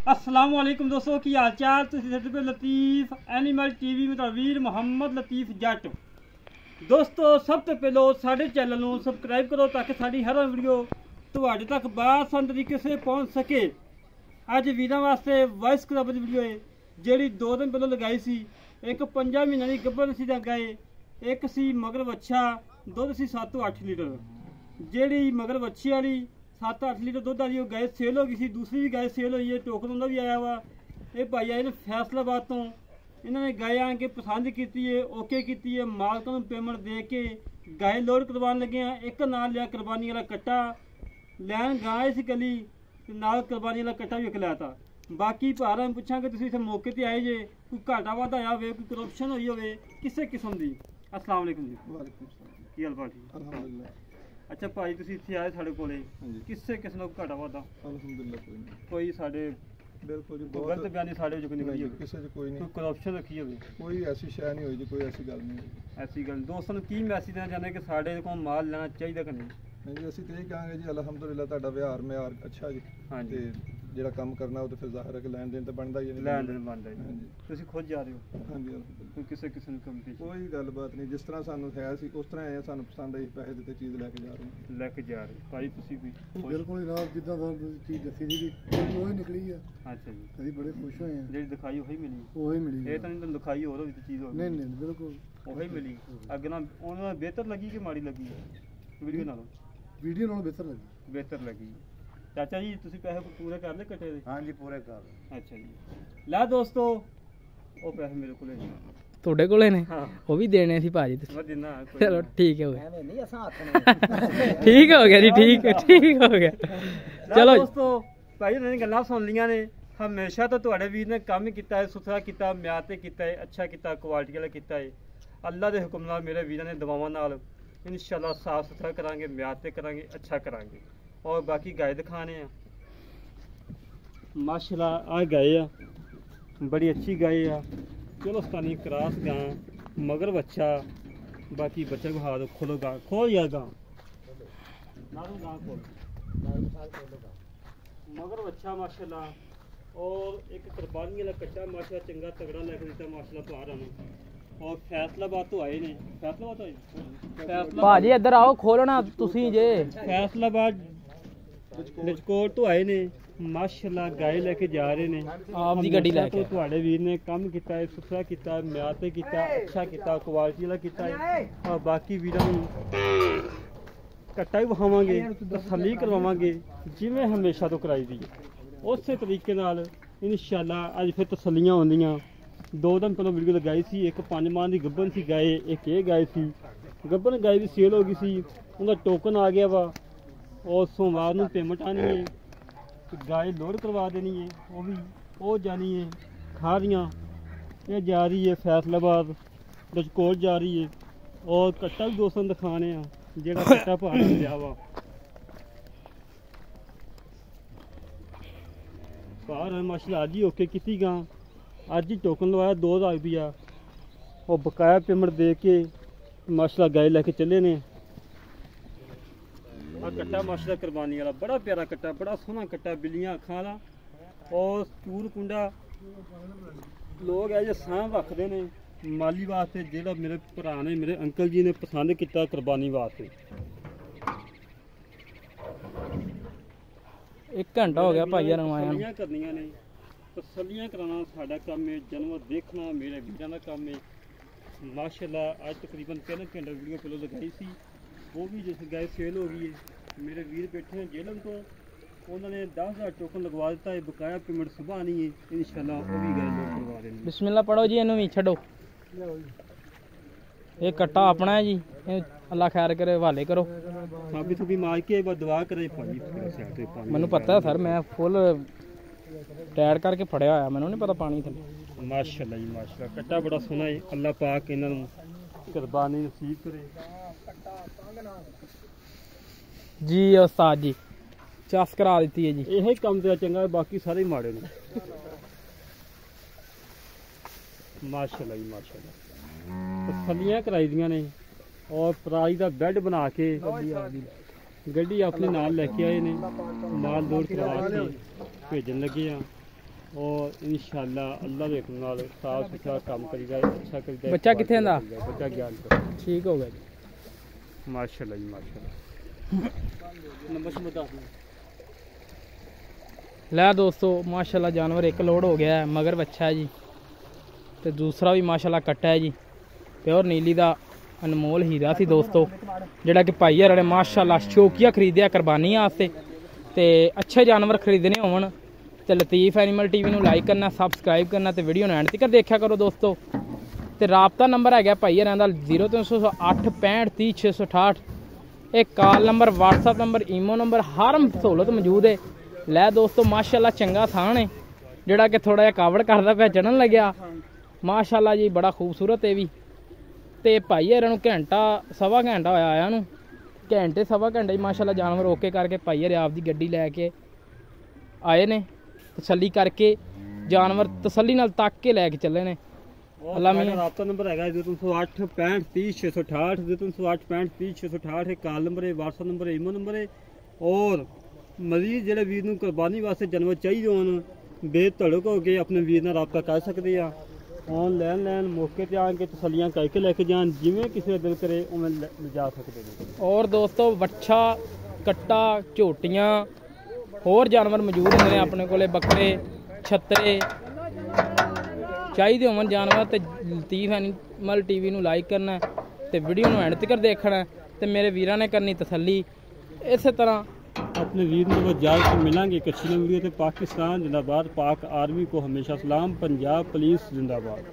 अस्सलाम वालेकुम दोस्तों की हाल चाल तुम लतीफ एनिमल टीवी में वीर मुहम्मद लतीफ जट। दोस्तों सब तो पहलो साढ़े चैनल को सबसक्राइब करो ताकि साड़ी हर वीडियो तुहाडे तक बासान तरीके से पहुँच सके। अज वीरों वास्ते वॉइस क्लब की वीडियो है जी 2 दिन पहले लगाई सी। एक 5 महीनों की गब्बर सी गाय, एक सी मगर बच्चा, दुध सी 7 ਤੋਂ 8 लीटर। जी मगर बच्ची वाली 7-8 लीटर दुध वाली गाय सेल हो गई सी। दूसरी भी गाय सेल हुई है, टोकन उनका भी आया वा। ये भाई आए ने फैसलाबाद तो, इन्होंने गाय आके पसंद की है, ओके की है, मालक को पेमेंट दे के गाय लोड करवाने लगे हैं। एक नाल लिया कुरबानी वाला कट्टा लैन गाय सी कली नाल कुरबानी वाला कट्टा भी एक लिया था। बाकी भार हम पूछा कि तुम मौके पर आए जे, कोई घाटा वाधा आया हो, कोई करप्शन हुई हो किसी किस्म की। अस्सलाम वालेकुम जी। वालेकुम सलाम। की हाल भाई? अल्हम्दुलिल्लाह। अच्छा भाई तुम इतने आए साढ़े कोले किससे किस ने घाटा वादा? अल्हम्दुलिल्लाह कोई नहीं। कोई साढ़े बिल्कुल जी गलत बयानी साढ़े जो निकली हो किसी से कोई नहीं, कोई करप्शन रखी हो कोई ऐसी शय नहीं हुई जी, कोई ऐसी गल नहीं हुई। ऐसी गल दोस्तों ने की मैसेज देना चाहते कि साढ़े को माल लेना चाहिए कि नहीं? नहीं जी ਅਸੀਂ ਤੇ ਇਹ ਕਹਾਂਗੇ ਜੀ ਅਲਹਮਦੁਲਿਲਾ ਤੁਹਾਡਾ ਵਿਹਾਰ ਮਿਆਰ ਅੱਛਾ ਜੀ। ਹਾਂਜੀ। ਤੇ ਜਿਹੜਾ ਕੰਮ ਕਰਨਾ ਉਹ ਤੇ ਫਿਰ ਜ਼ਾਹਿਰ ਹੈ ਕਿ ਲੈਣ ਦੇਣ ਤੇ ਬਣਦਾ ਹੀ ਹੈ। ਲੈਣ ਦੇਣ ਬਣਦਾ ਜੀ। ਹਾਂਜੀ। ਤੁਸੀਂ ਖੁਦ ਜਾ ਰਹੇ ਹੋ? ਹਾਂਜੀ ਅਲਹਮਦੁਲਿਲਾ। ਕੋਈ ਕਿਸੇ ਕਿਸਮ ਦੀ ਕੰਪਨੀ ਕੋਈ ਗੱਲਬਾਤ ਨਹੀਂ, ਜਿਸ ਤਰ੍ਹਾਂ ਸਾਨੂੰ ਹੈ ਸੀ ਉਸ ਤਰ੍ਹਾਂ ਆਏ, ਸਾਨੂੰ ਪਸੰਦ ਆਈ, ਪੈਸੇ ਦਿੱਤੇ, ਚੀਜ਼ ਲੈ ਕੇ ਜਾ ਰਹੇ ਹਾਂ। ਲੈ ਕੇ ਜਾ ਰਹੇ ਭਾਈ ਤੁਸੀਂ ਵੀ? ਬਿਲਕੁਲ ਜਨਾਬ, ਜਿੱਦਾਂ ਤੁਹਾਨੂੰ ਚੀਜ਼ ਦੱਸੀ ਸੀ ਉਹ ਹੀ ਨਿਕਲੀ ਆ। ਅੱਛਾ ਜੀ। ਅਸੀਂ ਬੜੇ ਖੁਸ਼ ਹੋਏ ਆ। ਜਿਹੜੀ ਦਿਖਾਈ ਉਹੀ ਮਿਲੀ? ਉਹੀ ਮਿਲੀ। ਇਹ ਤਾਂ ਨਹੀਂ ਤੁਹਾਨੂੰ ਦਿਖਾਈ ਹੋਰ ਵੀ ਚੀਜ਼ ਹੋ ਨਹੀਂ ਨਹੀਂ ਬਿਲਕੁਲ ਉਹੀ ਮਿਲੀ। ਅੱਗੇ ਨਾਲ ਉਹਨਾਂ ਨਾਲ ਬਿਹਤਰ ਲੱਗੀ ਕਿ ਮਾੜੀ ਲੱਗੀ ਵੀਡੀਓ ਨਾਲੋਂ? ਵੀਡੀਓ ਨਾਲੋਂ ਬਿਹਤਰ ਲੱਗੀ। ਬਿਹਤਰ ਲੱਗੀ। ਚਾਚਾ ਜੀ ਤੁਸੀਂ ਪੈਸੇ ਪੂਰੇ ਕਰ ਲਏ ਕੱਟੇ ਦੇ? ਹਾਂਜੀ ਪੂਰੇ ਕਰ ਲਏ। ਅੱਛਾ ਜੀ। ਲੈ ਦੋਸਤੋ ਉਹ ਪੈਸੇ ਮੇਰੇ ਕੋਲੇ ਨੇ। ਤੁਹਾਡੇ ਕੋਲੇ ਨੇ? ਹਾਂ ਉਹ ਵੀ ਦੇਣੇ ਸੀ ਭਾਜੀ ਤੁਸੀਂ? ਮੈਂ ਦਿਨਾ। ਚਲੋ ਠੀਕ ਹੋ ਗਿਆ। ਐਵੇਂ ਨਹੀਂ ਅਸਾਂ ਹੱਥ ਨਹੀਂ। ਠੀਕ ਹੋ ਗਿਆ ਜੀ, ਠੀਕ ਹੋ ਗਿਆ। ਚਲੋ ਦੋਸਤੋ ਭਾਈ ਉਹਨਾਂ ਨੇ ਗੱਲਾਂ ਸੁਣ ਲੀਆਂ ਨੇ। ਹਮੇਸ਼ਾ ਤਾਂ ਤੁਹਾਡੇ ਵੀਰ ਨੇ ਕੰਮ ਹੀ ਕੀਤਾ ਹੈ, ਸੁਥਰਾ ਕੀਤਾ, ਮਿਆਰ ਤੇ ਕੀਤਾ ਹੈ, ਅੱਛਾ ਕੀਤਾ, ਕੁਆਲਿਟੀ ਵਾਲਾ ਕੀਤਾ ਹੈ। ਅੱਲਾ ਦੇ ਹੁਕਮ ਨਾਲ ਮੇਰੇ ਵੀਰਾਂ ਨੇ ਦੁਆਵਾਂ ਨਾਲ इंशाल्लाह साफ सुथरा करांगे, म्यार ते करांगे, अच्छा करांगे। और बाकी गाय दिखाने माशाल्लाह आ गाय आ बड़ी अच्छी गाय आ, चलोस्तानी क्रॉस गां, मगर बच्चा। बाकी बच्चे को हाथ खोलो गां, खोल या गां गां खोल, मगर बच्चा माशाल्लाह। और एक कुर्बानी वाला कच्चा माशाल्लाह चंगा तगड़ा लेके दिता माशाल्लाह भार आने। और फैसलाबाद तो आए ने, फैसलाबाद आए ਭਾਜੀ ਇੱਧਰ ਆਓ, ਖੋਲਣਾ ਤੁਸੀਂ ਜੇ। फैसलाबाद निचकोट तो आए ने माशाल्लाह गाय लेके जा रहे ने। ਆਪ ਦੀ ਗੱਡੀ ਲੈ ਕੇ। ਤੁਹਾਡੇ ਵੀਰ ਨੇ ਕੰਮ ਕੀਤਾ ਹੈ, ਸੁਥਰਾ ਕੀਤਾ ਹੈ, ਮਿਆਰ ਤੇ ਕੀਤਾ, ਅੱਛਾ ਕੀਤਾ, ਕੁਆਲਿਟੀ ਵਾਲਾ ਕੀਤਾ ਹੈ। और ਬਾਕੀ ਵੀਰਾਂ ਨੂੰ ਕੱਟਾ ਵੀ ਵਹਾਵਾਂਗੇ, ਤਸੱਲੀ ਕਰਵਾਵਾਂਗੇ ਜਿਵੇਂ ਹਮੇਸ਼ਾ ਤੋਂ ਕਰਾਈ ਦੀ ਹੈ ਉਸੇ ਤਰੀਕੇ ਨਾਲ ਇਨਸ਼ਾਅੱਲਾ। ਅੱਜ ਫਿਰ ਤਸੱਲੀਆਂ ਹੁੰਦੀਆਂ। 2 दिन पहले वीडियो लगाई सी। एक 5 माह की गब्बन सी गाय, एक ये गाय सी। गब्बन गाय भी सेल हो गई सी, उनका टोकन आ गया वा। और सोमवार को पेमेंट आनी है, गाय लोड करवा देनी है, वो भी वो जानी है खारियाँ। ये जा रही है फैसलाबाद, रजकोट जा रही है। और कट्टा भी दोस्तों दिखाने जेड़ा कट्टा भार लिया वा। भार माशाल्लाह अज ही ओके की गां, अज ही टोकन लवाया 2000 रुपया। और बकाया पेमेंट दे के माशाल्लाह गाय लैके चले ने। आ कट्टा माशाल्लाह कुरबानी वाला बड़ा प्यारा कट्टा, बड़ा सोहना कट्टा, बिल्लियां अखां वाला। और चूर कुंडा लोग है जो सांभ रखते हैं माली वास्ते, जेड़ा मेरे भरा ने, मेरे अंकल जी ने पसंद किया कुरबानी वास्ते। 1 घंटा हो गया भाई रवाया तसल्लियां करनियां ने, तसल्लियां कराना साडा काम है, जानवर देखना मेरे वीरां दा काम है माशाल्लाह। आज तकरीबन 3 घंटे वीडियो पहले लगाई सी, वो भी जिस गाय सेल हो गई है। मेरे वीर बैठे हैं जेलम तो, उन्होंने 10,000 टोकन लगवा दिता है, बकाया पेमेंट सुबह आनी है इंशाल्लाह, वो भी गाय लोड करवा देंगे। बिस्मिल्लाह पढ़ो जी, इन्हू भी छो। ये कट्टा अपना है जी, अल्लाह खैर करे, हवाले करो। साबी सुबी मार के बाद दुआ करे भाई। मैनू पता है सर, मैं फुल टाइट करके फड़िया होया, मैनू नहीं पता पानी थले। माशाल्लाह जी माशाल्लाह, कट्टा बड़ा सोहना है। अल्लाह पाक इन्हां नूं कुर्बानी नसीब करे जी। उस्ताद जी चस करा दी है जी। यही काम तेरा चंगा है, बाकी सारे ही माड़े ने माशाल्लाह जी माशाल्लाह। तसल्लियां कराई दियां ने। और पराई का बैड बना के गड्डी अपने नाल लैके आए ने, माल लोड करवा के भेजन लगे हैं। और इंशाल्लाह अल्लाह दे हुक्म नाल साफ सुथरा काम करीदा, अच्छा करीदा। बच्चा कित्थे दा? बच्चा ज्ञान का। ठीक हो गया जी, माशाल्लाह जी माशाल्लाह। नंबर से बता दो। लै दोस्तों माशाल्लाह जानवर एक लोड हो गया है, मगर बच्चा है जी, तो दूसरा भी माशाल्लाह कट्टा है जी। प्योर नीली का अनमोल हीरा सी दोस्तों, जिहड़ा कि भाई हर ने माशाल्लाह शौकिया खरीदिया कुरबानी वास्ते। तो अच्छे जानवर खरीदने होवन तो लतीफ एनिमल टीवी नूं लाइक करना, सबसक्राइब करना, तो वीडियो एंड तक देखा करो दोस्तों। तो राबता नंबर है भाई हर का 0308 65 30 668। एक call number, WhatsApp number, imo number, हर सहूलत मौजूद है। लै दोस्तों माशाल्लाह चंगा थान है, जिहड़ा कि थोड़ा जिहा कावड़ करदा पिया, चढ़न लग्या माशाल्लाह जी, बड़ा खूबसूरत है भी। तो भाई हर घंटा सवा घंटा होया आया नूं, घंटे सवा घंटे माशाल्लाह जानवर ओके करके भाई हर आपदी गड्डी लैके आए ने, तसल्ली करके जानवर तसल्ली नाल तक के लैके चले ने। अल्लाह मियां राबता नंबर है 0308 65 30 668, 0308 65 30 668 एक कॉल नंबर है, व्हाट्सअप नंबर है, ईमो नंबर है। और मजीद ਜਿਹੜੇ ਵੀਰ ਨੂੰ ਕੁਰਬਾਨੀ ਵਾਸਤੇ ਜਾਨਵਰ ਚਾਹੀਦੇ ਹੋਣ, ਬੇਧੜਕ ਹੋ ਕੇ ਆਪਣੇ ਵੀਰ ਨਾਲ ਰਾਬਤਾ ਕਰ ਸਕਦੇ ਆ। ऑनलाइन लैन मौके ते आके तसलियां करके लेके जान, जिवें किसी का दिल करे उवें लिजा सकते हैं। और दोस्तों बच्छा, कट्टा, झोटियां होर जानवर मौजूद होंगे ने अपने कोले, बकरे, छत्तरे चाहिए होवन जानवर। तो लतीफ एनिमल टीवी नूं लाइक करना ते वीडियो नूं एंड तक देखना, तो मेरे वीरां ने करनी तसल्ली। इस तरह अपने वीर को जाकर मिलेंगे एक अच्छी वीडियो। तो पाकिस्तान जिंदाबाद, पाक आर्मी को हमेशा सलाम, पंजाब पुलिस जिंदाबाद।